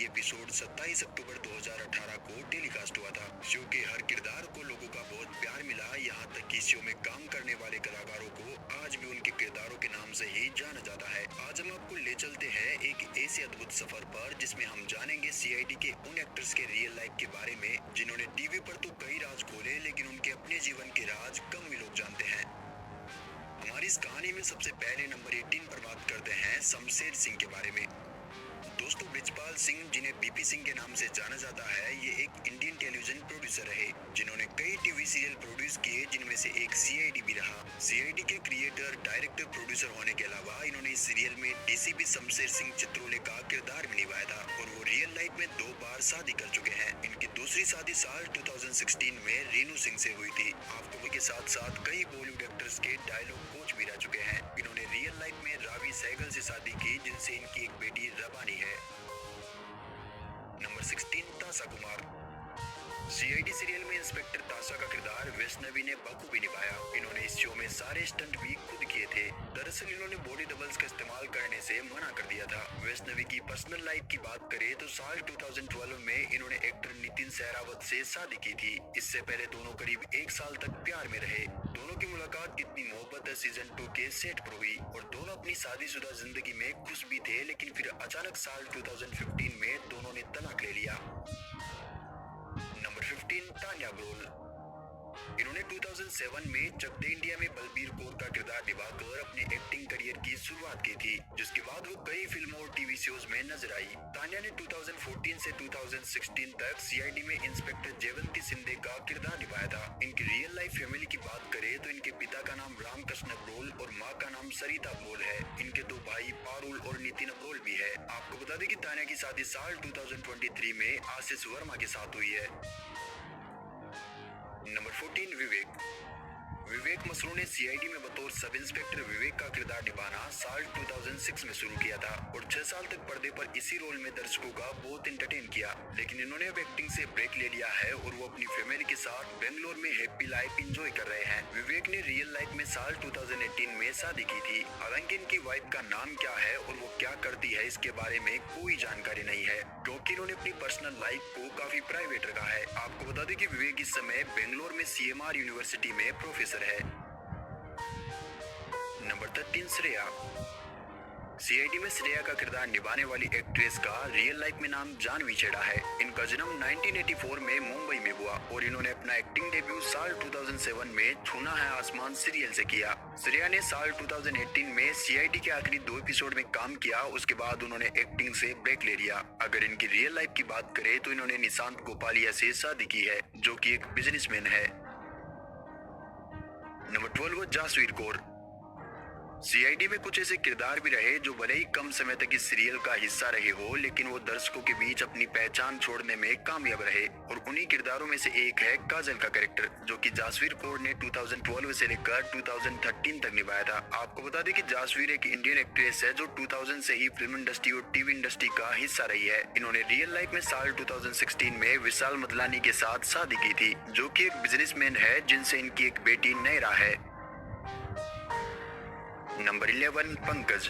Episode 27 अक्टूबर 2018 को telecast हुआ था। शो के हर किरदार को लोगों का बहुत प्यार मिला, यहाँ तक कि शो में काम करने वाले कलाकारों को आज भी उनके किरदारों के नाम से ही जाना जाता है। आज हम आपको ले चलते हैं एक ऐसे अद्भुत सफर पर जिसमें हम जानेंगे सीआईडी के उन एक्टर्स के रियल लाइफ के बारे में जिन्होंने टीवी पर तो कई राज खोले, लेकिन उनके अपने जीवन के राज कम ही लोग जानते हैं। हमारी इस कहानी में सबसे पहले नंबर 18 पर बात करते हैं शमशेर सिंह के बारे में। दोस्तों, बृजपाल सिंह, जिन्हें बीपी सिंह के नाम से जाना जाता है, ये एक इंडियन टेलीविजन प्रोड्यूसर रहे जिन्होंने कई टीवी सीरियल प्रोड्यूस किए, जिनमें से एक सीआईडी भी रहा। सीआईडी के क्रिएटर, डायरेक्टर, प्रोड्यूसर होने के अलावा इन्होंने इस सीरियल में डीसीपी शमशेर सिंह चित्रोले का किरदार भी निभाया था और वो रियल लाइफ में 2 बार शादी कर चुके हैं। इनकी दूसरी शादी साल 2016 में रीनू सिंह से हुई थी। आपको के साथ साथ कई बॉलीवुड एक्टर्स के डायलॉग कोच भी रह चुके हैं। इन्होंने रियल लाइफ में रावी सहगल से शादी की, जिनसे इनकी एक बेटी रबानी है। नंबर 16, तासा कुमार। सीआईडी सीरियल में इंस्पेक्टर तासा का किरदार वैष्णवी ने बखूबी निभाया। इन्होंने इस शो में सारे स्टंट भी खुद किए थे। दरअसल इन्होंने बॉडी डबल्स का इस्तेमाल करने से मना कर दिया था। वैष्णवी की पर्सनल लाइफ की बात करें तो साल 2012 में इन्होंने एक्टर नितिन सहरावत से शादी की थी। इससे पहले दोनों करीब 1 साल तक प्यार में रहे। दोनों की मुलाकात कितनी मोहब्बत है सीजन 2 के सेट पर हुई और दोनों अपनी शादीशुदा जिंदगी में खुश भी थे, लेकिन फिर अचानक साल 2015 में दोनों ने तलाक ले लिया। Number 15, Tanya growl. इन्होंने 2007 में चक दे इंडिया में बलबीर कौर का किरदार निभाकर अपने एक्टिंग करियर की शुरुआत की थी, जिसके बाद वो कई फिल्मों और टीवी शोज में नजर आई। तान्या ने 2014 से 2016 तक सीआईडी में इंस्पेक्टर जयवंती सिंधे का किरदार निभाया था। इनकी रियल लाइफ फैमिली की बात करें तो इनके पिता का नाम रामकृष्ण अब्रोल और माँ का नाम सरिता अब्रोल है। इनके 2 भाई पारुल और नितिन अब्रोल भी है। आपको बता दें कि तान्या की शादी साल 2023 में आशीष वर्मा के साथ हुई है। नंबर 14, विवेक मसरू ने सीआईडी में बतौर सब इंस्पेक्टर विवेक का किरदार निभाना साल 2006 में शुरू किया था और 6 साल तक पर्दे पर इसी रोल में दर्शकों का बहुत एंटरटेन किया, लेकिन इन्होंने अब एक्टिंग से ब्रेक ले लिया है और वो अपनी फैमिली के साथ बेंगलोर में हैप्पी लाइफ एंजॉय कर रहे हैं। विवेक ने रियल लाइफ में साल 2018 में शादी की थी। हालांकि इनकी वाइफ का नाम क्या है और वो क्या करती है, इसके बारे में कोई जानकारी नहीं है, क्योंकि इन्होंने अपनी पर्सनल लाइफ को काफी प्राइवेट रखा है। आपको बता दें कि विवेक इस समय बेंगलोर में सीएमआर यूनिवर्सिटी में प्रोफेसर है। नंबर 13, श्रेया। सीआईडी में श्रेया का किरदार निभाने वाली एक्ट्रेस का रियल लाइफ में नाम जानवी छेड़ा है। इनका जन्म 1984 में मुंबई में हुआ और इन्होंने अपना एक्टिंग डेब्यू साल 2007 में छूना है आसमान सीरियल से किया। श्रेया ने साल 2018 में सीआईडी के आखिरी 2 एपिसोड में काम किया। उसके बाद उन्होंने एक्टिंग से ब्रेक ले लिया। अगर इनकी रियल लाइफ की बात करें तो इन्होंने निशांत गोपालिया से शादी की है, जो कि एक बिजनेसमैन है। नंबर 12, जासवीर कौर। सीआईडी में कुछ ऐसे किरदार भी रहे जो भले ही कम समय तक इस सीरियल का हिस्सा रहे हो, लेकिन वो दर्शकों के बीच अपनी पहचान छोड़ने में कामयाब रहे और उन्हीं किरदारों में से एक है काजल का कैरेक्टर, जो कि जासवीर कौर ने 2012 से लेकर 2013 तक निभाया था। आपको बता दें कि जासवीर एक इंडियन एक्ट्रेस है जो 2000 से ही फिल्म इंडस्ट्री और टीवी इंडस्ट्री का हिस्सा रही है। इन्होंने रियल लाइफ में साल 2016 में विशाल मदलानी के साथ शादी की थी, जो कि एक बिजनेसमैन है जिनसे इनकी एक बेटी नैरा है। नंबर 11, पंकज।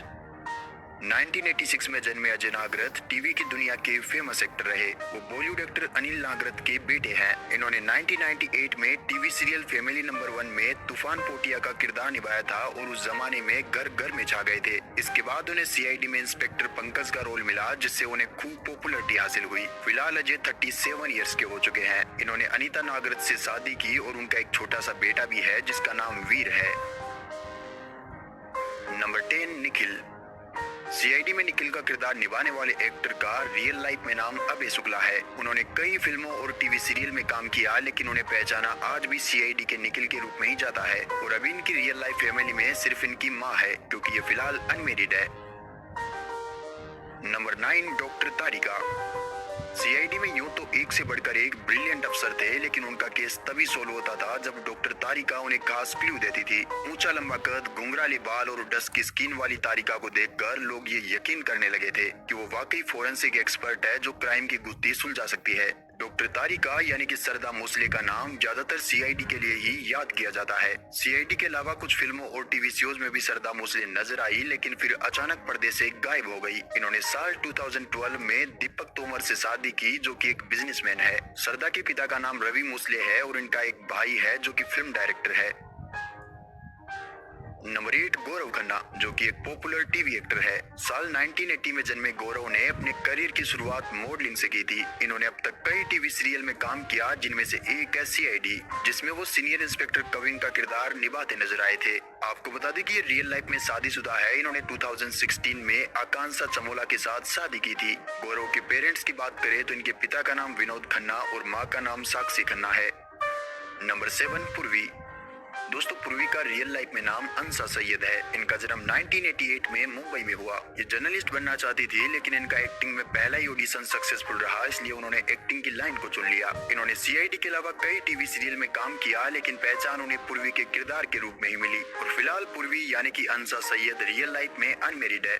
1986 में जन्मे अजय नागरथ टीवी की दुनिया के फेमस एक्टर रहे। वो बॉलीवुड एक्टर अनिल नागरथ के बेटे हैं। इन्होंने 1998 में टीवी सीरियल फैमिली नंबर 1 में तूफान पोटिया का किरदार निभाया था और उस जमाने में घर घर में छा गए थे। इसके बाद उन्हें सीआईडी में इंस्पेक्टर पंकज का रोल मिला, जिससे उन्हें खूब पॉपुलरिटी हासिल हुई। फिलहाल अजय 37 ईयर्स के हो चुके हैं। इन्होंने अनीता नागरथ से शादी की और उनका एक छोटा सा बेटा भी है जिसका नाम वीर है। नंबर 10, निखिल। सीआईडी में निखिल का किरदार निभाने वाले एक्टर का रियल लाइफ में नाम अभय शुक्ला है। उन्होंने कई फिल्मों और टीवी सीरियल में काम किया, लेकिन उन्हें पहचाना आज भी सीआईडी के निखिल के रूप में ही जाता है और अभी इनकी रियल लाइफ फैमिली में सिर्फ इनकी माँ है, क्योंकि ये फिलहाल अनमेरिड है। नंबर 9, डॉक्टर तारिका। सीआईडी में यूं तो एक से बढ़कर एक ब्रिलियंट अफसर थे, लेकिन उनका केस तभी सोल्व होता था जब डॉक्टर तारिका उन्हें खास क्लू देती थी। ऊंचा लंबा कद, घुंघराले बाल और डस्की स्किन वाली तारिका को देखकर लोग ये यकीन करने लगे थे कि वो वाकई फोरेंसिक एक्सपर्ट है जो क्राइम की गुत्थी सुलझा सकती है। डॉक्टर तारिका यानी कि सरदा मोसले का नाम ज्यादातर सीआईडी के लिए ही याद किया जाता है। सीआईडी के अलावा कुछ फिल्मों और टीवी शोज में भी सरदा मोसले नजर आई, लेकिन फिर अचानक पर्दे से गायब हो गई। इन्होंने साल 2012 में दीपक तोमर से शादी की, जो कि एक बिजनेसमैन है। सरदा के पिता का नाम रवि मोसले है और इनका एक भाई है जो कि फिल्म डायरेक्टर है। नंबर 8, गौरव खन्ना, जो कि एक पॉपुलर टीवी एक्टर है। साल 1980 में जन्मे गौरव ने अपने करियर की शुरुआत मॉडलिंग से की थी। इन्होंने अब तक कई टीवी सीरियल में काम किया, जिनमें से एक है सीआईडी, जिसमें वो सीनियर इंस्पेक्टर कविन का किरदार निभाते नजर आए थे। आपको बता दें कि ये रियल लाइफ में शादीशुदा है। इन्होंने 2016 में आकांक्षा चमोला के साथ शादी की थी। गौरव के पेरेंट्स की बात करें तो इनके पिता का नाम विनोद खन्ना और माँ का नाम साक्षी खन्ना है। नंबर 7, पूर्वी। दोस्तों, पूर्वी का रियल लाइफ में नाम अंसा सैयद है। इनका जन्म 1988 में मुंबई में हुआ। ये जर्नलिस्ट बनना चाहती थी, लेकिन इनका एक्टिंग में पहला ही ऑडिशन सक्सेसफुल रहा, इसलिए उन्होंने एक्टिंग की लाइन को चुन लिया। इन्होंने सीआईडी के अलावा कई टीवी सीरियल में काम किया, लेकिन पहचान उन्हें पूर्वी के किरदार के रूप में ही मिली। और फिलहाल पूर्वी यानी कि अंसा सैयद रियल लाइफ में अनमेरिड है।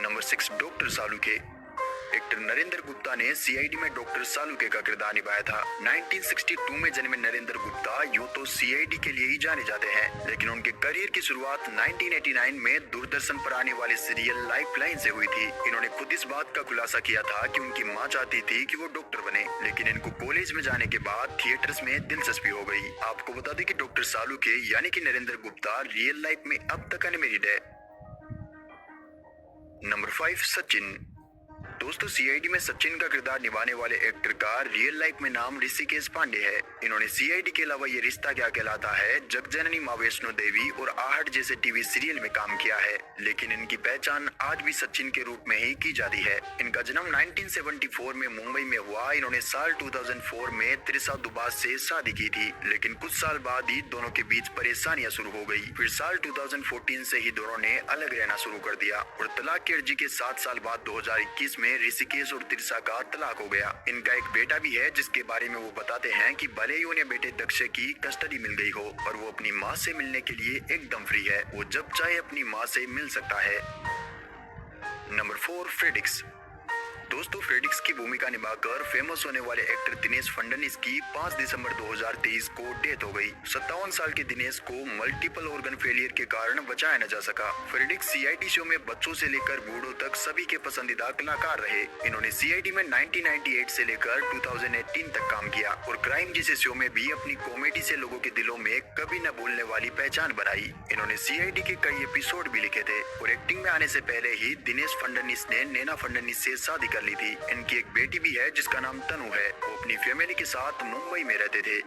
Number 6, doctor Salunkhe. Actor Narendra Gupta ने सीआईडी में डॉक्टर सालुके का किरदार निभाया था। 1962 में जन्मे नरेंद्र गुप्ता यूं तो सीआईडी के लिए ही जाने जाते हैं, लेकिन उनके करियर की शुरुआत 1989 में दूरदर्शन पर आने वाले सीरियल लाइफलाइन से हुई थी। इन्होंने खुद इस बात का खुलासा किया था कि उनकी मां चाहती थी कि वो डॉक्टर बने, लेकिन इनको कॉलेज में जाने के बाद थिएटर्स में दिलचस्पी हो गई। आपको बता दें कि डॉक्टर सालुके यानी कि नरेंद्र गुप्ता रियल लाइफ में अब तक अनमेरिड है। नंबर 5, सचिन। दोस्तों, सीआईडी में सचिन का किरदार निभाने वाले एक्टर का रियल लाइफ में नाम ऋषिकेश पांडे है। इन्होंने सीआईडी के अलावा ये रिश्ता क्या कहलाता है, जगजननी मां वैष्णो देवी और आहट जैसे टीवी सीरियल में काम किया है, लेकिन इनकी पहचान आज भी सचिन के रूप में ही की जाती है। इनका जन्म 1974 में मुंबई में हुआ। इन्होंने साल 2004 में त्रिशा दुबास से शादी की थी, लेकिन कुछ साल बाद ही दोनों के बीच परेशानियां शुरू हो गई। फिर साल 2014 से ही दोनों ने अलग रहना शुरू कर दिया और तलाक की अर्जी के 7 साल बाद 2021 में ऋषिकेश और त्रिशा का तलाक हो गया। इनका एक बेटा भी है, जिसके बारे में वो बताते हैं कि भले ही उन्हें बेटे दक्ष की कस्टडी मिल गई हो, पर वो अपनी माँ से मिलने के लिए एकदम फ्री है। वो जब चाहे अपनी माँ से मिल सकता है। नंबर 4, फ्रेडिक्स। दोस्तों, फ्रेडिक्स की भूमिका निभाकर फेमस होने वाले एक्टर दिनेश फडणवीस की 5 दिसंबर 2023 को डेथ हो गई। 57 साल के दिनेश को मल्टीपल ऑर्गन फेलियर के कारण बचाया न जा सका। फ्रेडिक्स सीआईडी शो में बच्चों से लेकर बूढ़ों तक सभी के पसंदीदा कलाकार रहे। इन्होंने सीआईडी में 1998 से लेकर 2018 तक काम किया और क्राइम जैसे शो में भी अपनी कॉमेडी से लोगों के दिलों में कभी न भूलने वाली पहचान बनाई। इन्होंने सीआईडी के कई एपिसोड भी लिखे थे और एक्टिंग में आने से पहले ही दिनेश फडणवीस ने नैना फडणवीस से शादी ली थी। इनकी एक बेटी भी है जिसका नाम तनु है। वो अपनी फैमिली के साथ मुंबई में रहते थे।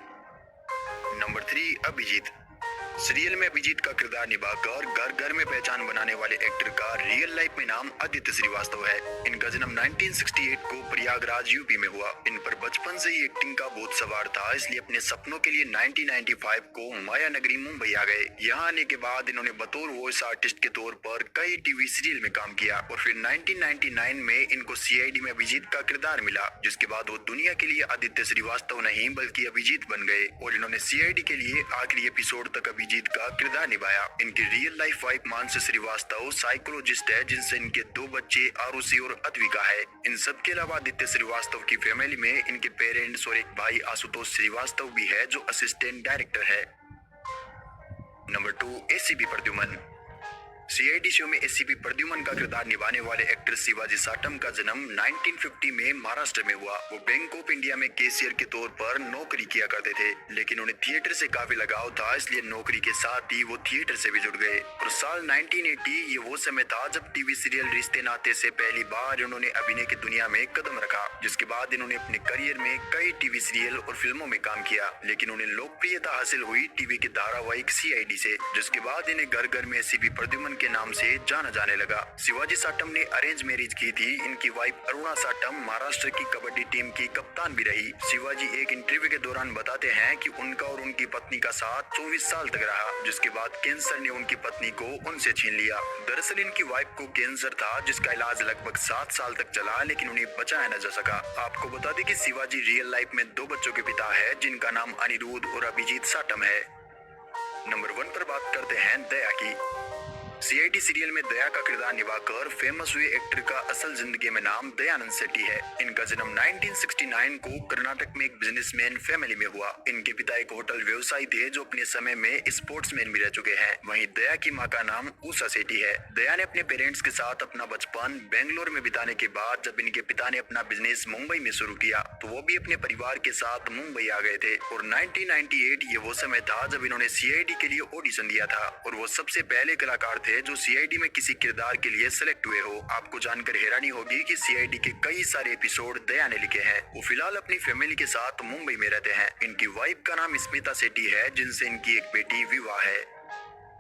नंबर 3, अभिजीत। सीरियल में अभिजीत का किरदार निभाकर घर घर में पहचान बनाने वाले एक्टर का रियल लाइफ में नाम आदित्य श्रीवास्तव है। इनका जन्म 1968 को प्रयागराज यूपी में हुआ। इन पर बचपन से ही एक्टिंग का भूत सवार था, इसलिए अपने सपनों के लिए 1995 को माया नगरी मुंबई आ गए। यहाँ आने के बाद इन्होंने बतौर वॉइस आर्टिस्ट के तौर पर कई टीवी सीरियल में काम किया और फिर 1999 में इनको सीआईडी में अभिजीत का किरदार मिला, जिसके बाद वो दुनिया के लिए आदित्य श्रीवास्तव नहीं बल्कि अभिजीत बन गए और इन्होंने सीआईडी के लिए आखिरी एपिसोड तक अभिजीत का किरदार निभाया। इनकी real life wife Mansi Shrivastava psychologist है, जिनसे इनके 2 बच्चे आरुषि और अद्विका है। इन सब के अलावा आदित्य श्रीवास्तव की फैमिली में इनके पेरेंट्स और एक भाई आशुतोष श्रीवास्तव भी है, जो असिस्टेंट डायरेक्टर है। Number 2, ACP Pradyuman. CID show में एसीपी प्रद्युमन का किरदार निभाने वाले एक्टर शिवाजी साटम का जन्म 1950 में महाराष्ट्र में हुआ। वो बैंक ऑफ इंडिया में कैशियर के तौर पर नौकरी किया करते थे, लेकिन उन्हें थिएटर से काफी लगाव था, इसलिए नौकरी के साथ ही वो थिएटर से भी जुड़ गए। और साल 1980 ये वो समय था जब टीवी सीरियल रिश्ते नाते से पहली बार इन्होंने अभिनय की दुनिया में कदम रखा, जिसके बाद इन्होंने अपने करियर में कई टीवी सीरियल और फिल्मों में काम किया, लेकिन उन्हें लोकप्रियता हासिल हुई टीवी के धारावाहिक सीआईडी से, जिसके बाद इन्हें घर घर में एसीपी प्रद्युमन के नाम से जाना जाने लगा। शिवाजी साटम ने अरेंज मैरिज की थी। इनकी वाइफ अरुणा साटम महाराष्ट्र की कबड्डी टीम की कप्तान भी रही। शिवाजी एक इंटरव्यू के दौरान बताते हैं कि उनका और उनकी पत्नी का साथ 24 साल तक रहा, जिसके बाद कैंसर ने उनकी पत्नी को उनसे छीन लिया। दरअसल इनकी वाइफ को कैंसर था, जिसका इलाज लगभग 7 साल तक चला, लेकिन उन्हें बचाया न जा सका। आपको बता दें कि शिवाजी रियल लाइफ में 2 बच्चों के पिता है, जिनका नाम अनिरुद्ध और अभिजीत साटम है। नंबर 1 पर बात करते हैं दया की। सीआईडी सीरियल में दया का किरदार निभाकर फेमस हुए एक्टर का असल जिंदगी में नाम दयानंद सेठी है। इनका जन्म 1969 को कर्नाटक में एक बिजनेसमैन फैमिली में हुआ। इनके पिता एक होटल व्यवसायी थे जो अपने समय में स्पोर्ट्समैन भी रह चुके हैं। वहीं दया की मां का नाम उषा सेठी है। दया ने अपने पेरेंट्स के साथ अपना बचपन बेंगलोर में बिताने के बाद जब इनके पिता ने अपना बिजनेस मुंबई में शुरू किया तो वो भी अपने परिवार के साथ मुंबई आ गए थे। और 1998 ये वो समय था जब इन्होंने सीआईडी के लिए ऑडिशन दिया था और वो सबसे पहले कलाकार थे जो सीआईडी में किसी किरदार के लिए सिलेक्ट हुए हो। आपको जानकर हैरानी होगी कि सीआईडी के कई सारे एपिसोड दया ने लिखे हैं। वो फिलहाल अपनी फैमिली के साथ मुंबई में रहते हैं। इनकी वाइफ का नाम स्मिता सेठी है जिनसे इनकी एक बेटी विवाह है।